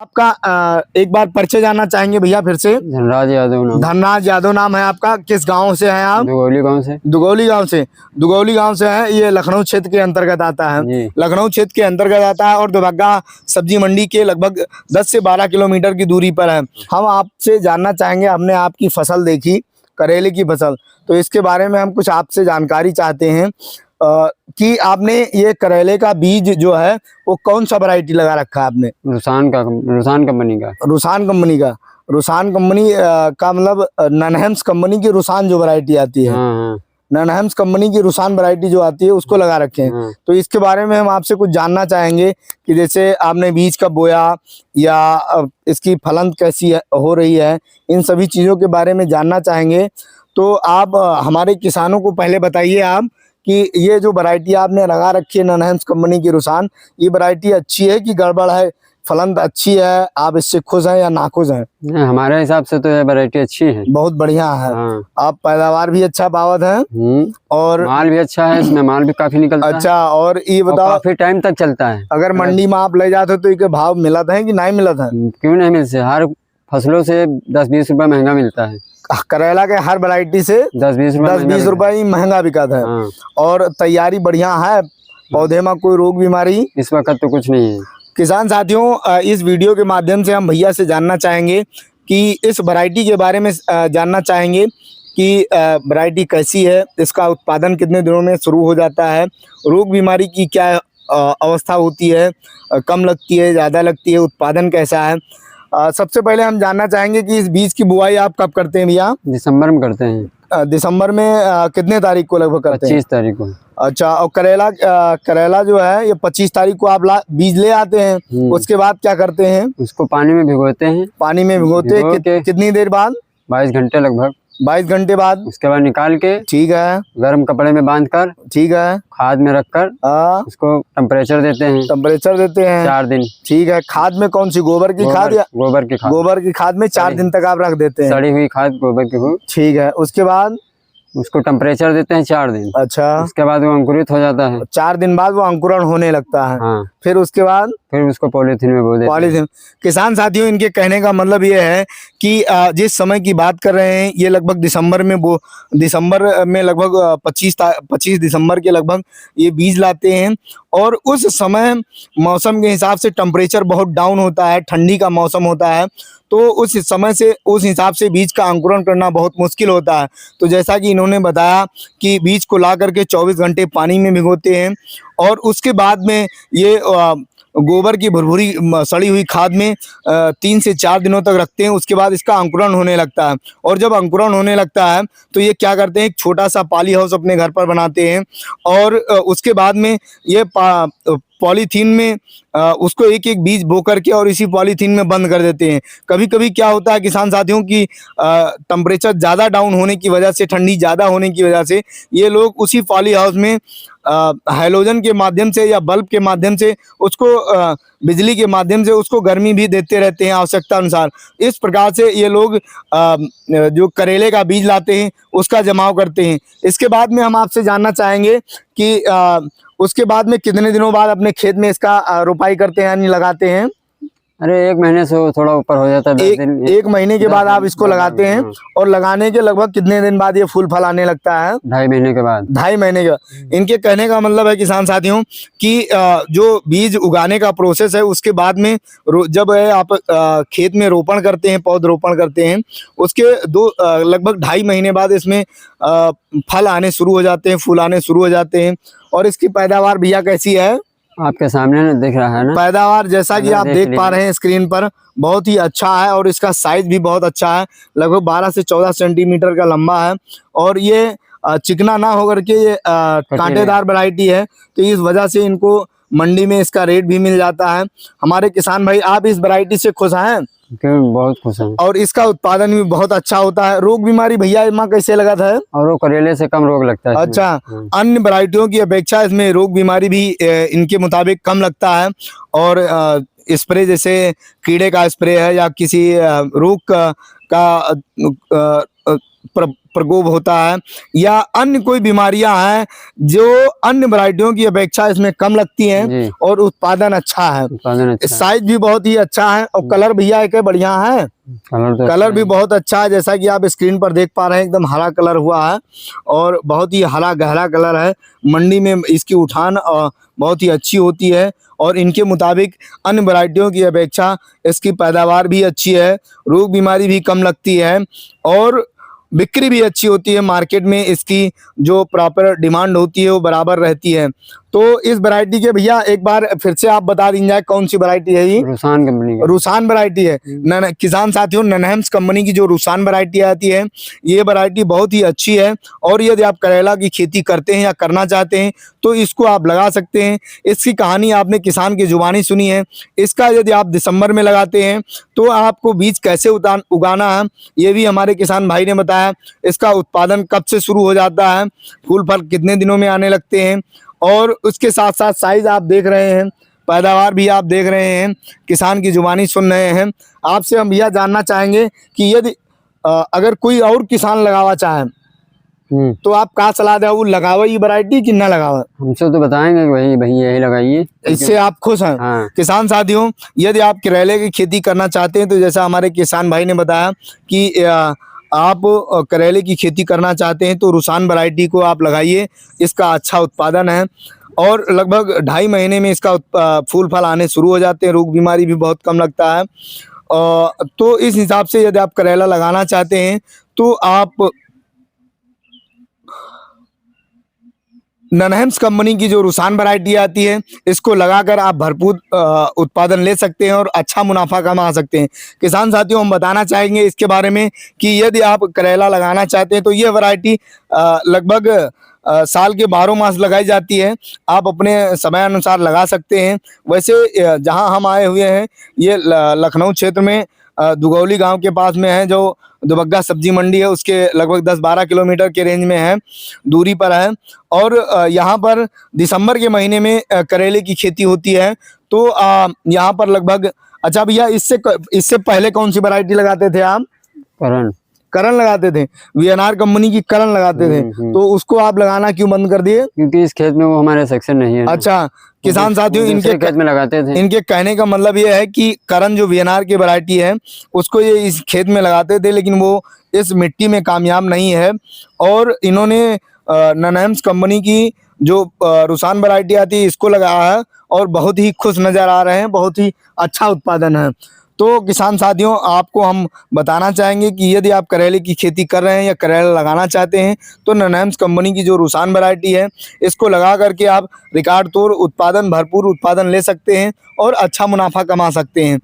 आपका एक बार परिचय जानना चाहेंगे भैया फिर से। धनराज यादव नाम। धनराज यादव नाम है आपका। किस गांव से हैं आप? दुगौली गांव से। दुगौली गांव से। दुगौली गांव से है। ये लखनऊ क्षेत्र के अंतर्गत आता है। लखनऊ क्षेत्र के अंतर्गत आता है और दुबग्गा सब्जी मंडी के लगभग 10 से 12 किलोमीटर की दूरी पर है। हम आपसे जानना चाहेंगे, हमने आपकी फसल देखी, करेले की फसल, तो इसके बारे में हम कुछ आपसे जानकारी चाहते हैं कि आपने ये करेले का बीज जो है वो कौन सा वैरायटी लगा रखा है आपने? रुसान कंपनी का। रुसान कंपनी का। रुसान कंपनी का मतलब ननहेम्स कंपनी की रुसान जो वैरायटी आती है। हाँ। ननहेम्स कंपनी की रुसान वैरायटी जो आती है उसको लगा रखे हैं। हाँ। तो इसके बारे में हम आपसे कुछ जानना चाहेंगे कि जैसे आपने बीज कब बोया या इसकी फलन कैसी हो रही है, इन सभी चीज़ों के बारे में जानना चाहेंगे। तो आप हमारे किसानों को पहले बताइए आप कि ये जो वैरायटी आपने लगा रखी है ननहेम्स कंपनी की रुसान, ये वैरायटी अच्छी है कि गड़बड़ है? फलन अच्छी है, आप इससे खुश हैं या नाखुश हैं? हमारे हिसाब से तो ये वैरायटी अच्छी है, बहुत बढ़िया है। हाँ। आप पैदावार भी अच्छा पावत है और माल भी अच्छा है, इसमें माल भी काफी निकलता है। अच्छा, और ये बताओ काफी टाइम तक चलता है। अगर मंडी में आप ले जाते तो इनके भाव मिलत है कि नहीं मिलत है? क्यों नहीं मिलते, हर फसलों से 10-20 रुपए महंगा मिलता है। करेला के हर वैरायटी से 10-20 रुपए महंगा बिकता है। हाँ। और तैयारी बढ़िया है, पौधे में कोई रोग बीमारी इस वक्त तो कुछ नहीं है। किसान साथियों, इस वीडियो के माध्यम से हम भैया से जानना चाहेंगे कि इस वैरायटी के बारे में जानना चाहेंगे कि वैरायटी कैसी है, इसका उत्पादन कितने दिनों में शुरू हो जाता है, रोग बीमारी की क्या अवस्था होती है, कम लगती है, ज़्यादा लगती है, उत्पादन कैसा है। सबसे पहले हम जानना चाहेंगे कि इस बीज की बुआई आप कब करते हैं भैया? दिसंबर में करते हैं। दिसंबर में कितने तारीख को लगभग करते हैं? 25 तारीख को। अच्छा, और करेला जो है ये 25 तारीख को आप बीज ले आते हैं, उसके बाद क्या करते हैं? उसको पानी में भिगोते हैं। पानी में भिगोते कितनी देर बाद? 22 घंटे लगभग। 22 घंटे बाद उसके बाद निकाल के, ठीक है, गर्म कपड़े में बांधकर, ठीक है, खाद में रखकर उसको टेम्परेचर देते हैं। 4 दिन। ठीक है। खाद में कौन सी, गोबर की खाद या गोबर की खाद? गोबर की खाद में 4 दिन तक आप रख देते हैं, सड़ी हुई खाद गोबर की। ठीक है। उसके बाद उसको टेम्परेचर देते हैं 4 दिन। अच्छा। उसके बाद वो अंकुरित हो जाता है। 4 दिन बाद वो अंकुरण होने लगता है। हाँ। फिर उसके बाद फिर उसको पॉलीथीन में बो देते हैं। पॉलीथीन। किसान साथियों, इनके कहने का मतलब ये है कि जिस समय की बात कर रहे हैं ये लगभग दिसंबर में लगभग 25 दिसंबर के लगभग ये बीज लाते हैं और उस समय मौसम के हिसाब से टेम्परेचर बहुत डाउन होता है, ठंडी का मौसम होता है, तो उस समय से उस हिसाब से बीज का अंकुरण करना बहुत मुश्किल होता है। तो जैसा कि इन्होंने बताया कि बीज को ला करके 24 घंटे पानी में भिगोते हैं और उसके बाद में ये गोबर की भुरभुरी सड़ी हुई खाद में 3 से 4 दिनों तक रखते हैं। उसके बाद इसका अंकुरण होने लगता है और जब अंकुरण होने लगता है तो ये क्या करते हैं, एक छोटा सा पॉली हाउस अपने घर पर बनाते हैं और उसके बाद में ये पॉलीथीन में उसको एक एक बीज बो करके और इसी पॉलीथीन में बंद कर देते हैं। कभी कभी क्या होता है किसान साथियों की टेम्परेचर ज़्यादा डाउन होने की वजह से, ठंडी ज़्यादा होने की वजह से ये लोग उसी पॉली हाउस में हैलोजन के माध्यम से या बल्ब के माध्यम से उसको बिजली के माध्यम से उसको गर्मी भी देते रहते हैं आवश्यकता अनुसार। इस प्रकार से ये लोग जो करेले का बीज लाते हैं उसका जमाव करते हैं। इसके बाद में हम आपसे जानना चाहेंगे कि उसके बाद में कितने दिनों बाद अपने खेत में इसका रोपाई करते हैं यानी लगाते हैं? अरे 1 महीने से थोड़ा ऊपर हो जाता है। 1 महीने के बाद आप इसको लगाते हैं और लगाने के लगभग कितने दिन बाद ये फूल फल आने लगता है? 2.5 महीने के बाद। 2.5 महीने के बाद। इनके कहने का मतलब है किसान साथियों कि जो बीज उगाने का प्रोसेस है उसके बाद में जब आप खेत में रोपण करते हैं, पौधरोपण करते हैं, उसके लगभग 2.5 महीने बाद इसमें फल आने शुरू हो जाते हैं, फूल आने शुरू हो जाते हैं। और इसकी पैदावार भैया कैसी है? आपके सामने ना दिख रहा है ना पैदावार, जैसा कि आप देख पा रहे हैं स्क्रीन पर, बहुत ही अच्छा है और इसका साइज भी बहुत अच्छा है, लगभग 12 से 14 सेंटीमीटर का लंबा है और ये चिकना ना होकर के ये कांटेदार वैरायटी है, तो इस वजह से इनको मंडी में इसका रेट भी मिल जाता है। हमारे किसान भाई, आप इस वैरायटी से खुश हैं? बहुत खुश हैं। और इसका उत्पादन भी बहुत अच्छा होता है। रोग बीमारी भैया इसमें कैसे लगा था? और वो करेले से कम रोग लगता है। अच्छा, अन्य वैरायटियों की अपेक्षा इसमें रोग बीमारी भी इनके मुताबिक कम लगता है और स्प्रे जैसे कीड़े का स्प्रे है या किसी रोग का प्रकोप होता है या अन्य कोई बीमारियां हैं जो अन्य वैरायटियों की अपेक्षा इसमें कम लगती जी। हैं और उत्पादन अच्छा है। उत्पादन अच्छा है। साइज भी बहुत ही अच्छा है और कलर भैया एक बढ़िया है। कलर भी बहुत अच्छा है, जैसा कि आप स्क्रीन पर देख पा रहे हैं, एकदम हरा कलर हुआ है और बहुत ही हरा गहरा कलर है। मंडी में इसकी उठान बहुत ही अच्छी होती है और इनके मुताबिक अन्य वैरायटियों की अपेक्षा इसकी पैदावार भी अच्छी है, रोग बीमारी भी कम लगती है और बिक्री भी अच्छी होती है। मार्केट में इसकी जो प्रॉपर डिमांड होती है वो बराबर रहती है। तो इस वैरायटी के भैया एक बार फिर से आप बता दीजिए कौन सी वैरायटी है ये? रूसान कंपनी की। रूसान वैरायटी है। किसान साथियों, ननहेम्स कंपनी की जो रूसान वैरायटी आती है, ये वैरायटी बहुत ही अच्छी है और यदि आप करेला की खेती करते हैं या करना चाहते हैं तो इसको आप लगा सकते हैं। इसकी कहानी आपने किसान की जुबानी सुनी है। इसका यदि आप दिसंबर में लगाते हैं तो आपको बीज कैसे उगाना है ये भी हमारे किसान भाई ने बताया। इसका उत्पादन कब से शुरू हो जाता है, फूल फल कितने दिनों में आने लगते हैं और उसके साथ साथ साइज आप देख रहे हैं, पैदावार भी आप देख रहे हैं, किसान की जुबानी सुन रहे हैं। आपसे हम यह जानना चाहेंगे कि यदि अगर कोई और किसान लगावा चाहे तो आप क्या सलाह दे, वो लगावा ये वैरायटी कि ना लगावा? हमसे तो बताएंगे कि भाई यही लगाइए। इससे आप खुश हैं? हाँ। किसान साथियों, यदि आप करेले की खेती करना चाहते हैं तो जैसा हमारे किसान भाई ने बताया कि आप करेले की खेती करना चाहते हैं तो रूसान वैरायटी को आप लगाइए। इसका अच्छा उत्पादन है और लगभग 2.5 महीने में इसका फूल फल आने शुरू हो जाते हैं, रोग बीमारी भी बहुत कम लगता है। तो इस हिसाब से यदि आप करेला लगाना चाहते हैं तो आप ननहेम्स कंपनी की जो रूसान वैरायटी आती है इसको लगाकर आप भरपूर उत्पादन ले सकते हैं और अच्छा मुनाफा कमा सकते हैं। किसान साथियों, हम बताना चाहेंगे इसके बारे में कि यदि आप करेला लगाना चाहते हैं तो ये वैरायटी लगभग साल के 12 मास लगाई जाती है। आप अपने समय अनुसार लगा सकते हैं। वैसे जहां हम आए हुए हैं ये लखनऊ क्षेत्र में दुगौली गांव के पास में है, जो दुबग्गा सब्जी मंडी है उसके लगभग 10-12 किलोमीटर के रेंज में है, दूरी पर है। और यहाँ पर दिसंबर के महीने में करेले की खेती होती है। तो यहाँ पर लगभग, अच्छा भैया, इससे पहले कौन सी वैरायटी लगाते थे आप? करण लगाते थे, वीएनआर कंपनी की करण लगाते थे। तो उसको आप लगाना क्यों बंद कर दिए? क्योंकि इस खेत में वो हमारे सेक्शन नहीं है। अच्छा, किसान साथियों, इनके खेत में लगाते थे। इनके कहने का मतलब ये है कि करण जो वीएनआर की वैरायटी है उसको ये इस खेत में लगाते थे, लेकिन वो इस मिट्टी में कामयाब नहीं है और इन्होंने ननहेम्स कंपनी की जो रूसान वैरायटी आती है इसको लगाया है और बहुत ही खुश नजर आ रहे हैं, बहुत ही अच्छा उत्पादन है। तो किसान साथियों, आपको हम बताना चाहेंगे कि यदि आप करेले की खेती कर रहे हैं या करेला लगाना चाहते हैं तो ननहेम्स कंपनी की जो रूसान वैरायटी है इसको लगा करके आप रिकॉर्ड तोड़ उत्पादन, भरपूर उत्पादन ले सकते हैं और अच्छा मुनाफा कमा सकते हैं।